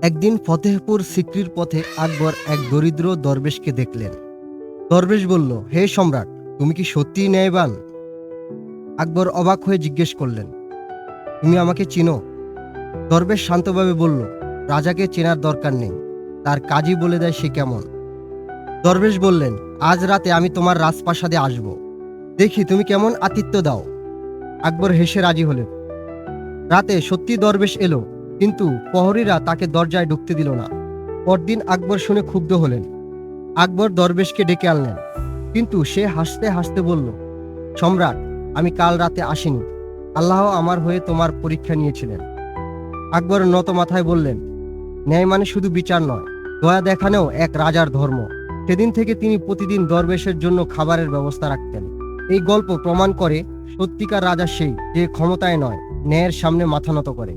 একদিন ফতেহপুর সিক্রির পথে আকবর এক দরিদ্র দরবেশকে দেখলেন। দরবেশ বলল, হে সম্রাট, তুমি কি সত্যিই ন্যায়বান? আকবর অবাক হয়ে জিজ্ঞেস করলেন, তুমি আমাকে চিনো? দরবেশ শান্তভাবে বলল, রাজাকে চেনার দরকার নেই, তার কাজই বলে দেয় সে কেমন। দরবেশ বললেন, আজ রাতে আমি তোমার রাজপ্রাসাদে আসব, দেখি তুমি কেমন আতিথ্য দাও। আকবর হেসে রাজি হলেন। রাতে সত্যি দরবেশ এলো, কিন্তু প্রহরীরা তাকে দরজায় ঢুকতে দিল না। পরদিন আকবর শুনে ক্ষুব্ধ হলেন। আকবর দরবেশকে ডেকে আনলেন, কিন্তু সে হাসতে হাসতে বলল, সম্রাট, আমি কাল রাতে আসিনি, আল্লাহ আমার হয়ে তোমার পরীক্ষা নিয়েছিলেন। আকবর নত মাথায় বললেন, ন্যায় মানে শুধু বিচার নয়, দয়া দেখানোও এক রাজার ধর্ম। সেদিন থেকে তিনি প্রতিদিন দরবেশের জন্য খাবারের ব্যবস্থা রাখতেন। এই গল্প প্রমাণ করে, সত্যিকার রাজা সেই যে ক্ষমতায় নয়, ন্যায়ের সামনে মাথা নত করে।